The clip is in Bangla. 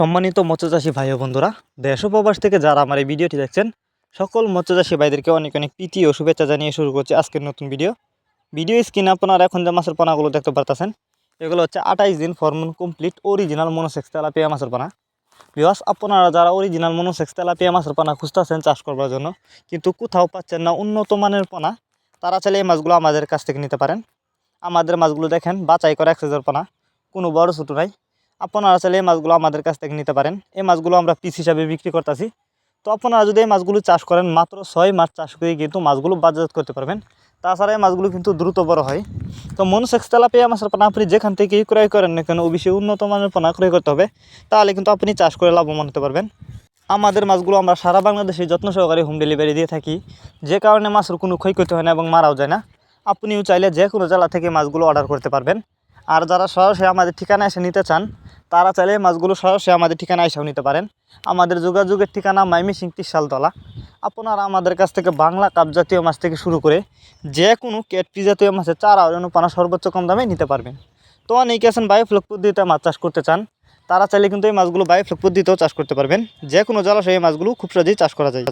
সম্মানিত মৎস্যচাষী ভাই ও বন্ধুরা, দেশ ও প্রবাস থেকে যারা আমার এই ভিডিওটি দেখছেন সকল মৎস্যচাষী ভাইদেরকে অনেক অনেক প্রীতি ও শুভেচ্ছা জানিয়ে শুরু করছি আজকের নতুন ভিডিও স্ক্রিনে আপনারা এখন যে মাছের পানাগুলো দেখতে পারতেছেন এগুলো হচ্ছে 28 দিন ফরমুন কমপ্লিট অরিজিনাল মনোসেক্স তেলাপিয়া মাছের পানা। ভিউয়ার্স, আপনারা যারা অরিজিনাল মনোসেক্স তেলাপিয়া মাছের পানা খুঁজতেছেন চাষ করবার জন্য কিন্তু কোথাও পাচ্ছেন না উন্নত মানের পানা, তারা চাইলে এই মাছগুলো আমাদের কাছ থেকে নিতে পারেন। আমাদের মাছগুলো দেখেন বাছাই করা 1 হাজার পানা, কোনো বড় ছোটো নাই। আপনারা চাইলে এই মাছগুলো আমাদের কাছ থেকে নিতে পারেন। এই মাছগুলো আমরা পিস হিসাবে বিক্রি করতেছি। তো আপনারা যদি এই মাছগুলো চাষ করেন মাত্র 6 মাস চাষ করে কিন্তু মাছগুলো বাজারজাত করতে পারবেন। তাছাড়া এই মাছগুলো কিন্তু দ্রুত বড় হয়। তো মনোসেক্স তেলাপিয়া মাছের পানা আপনি যেখান থেকেই ক্রয় করেন না কেন অবশ্যই উন্নত মানের পানা ক্রয় করতে হবে, তাহলে কিন্তু আপনি চাষ করে লাভবান হতে পারবেন। আমাদের মাছগুলো আমরা সারা বাংলাদেশে যত্ন সহকারে হোম ডেলিভারি দিয়ে থাকি, যে কারণে মাছের কোনো ক্ষয়ক্ষতি হয় না এবং মারাও যায় না। আপনিও চাইলে যে কোনো জেলা থেকে মাছগুলো অর্ডার করতে পারবেন। আর যারা সরাসরি আমাদের ঠিকানায় এসে নিতে চান তারা চাইলে মাছগুলো সরাসরি আমাদের ঠিকানায় এসেও নিতে পারেন। আমাদের যোগাযোগের ঠিকানা ময়মনসিং ত্রিশালতলা। আপনারা আমাদের কাছ থেকে বাংলা কাপ জাতীয় মাছ থেকে শুরু করে যে কোনো ক্যাটফিশ জাতীয় মাছের চারা পানা সর্বোচ্চ কম দামে নিতে পারবেন। তো অনেকে আছেন বায়োফ্লক পদ্ধতিতে মাছ চাষ করতে চান, তারা চাইলে কিন্তু এই মাছগুলো বায়োফ্লক পদ্ধতিতেও চাষ করতে পারবেন। যে কোনো জলাশয়ে এই মাছগুলো খুব সহজেই চাষ করা যায়।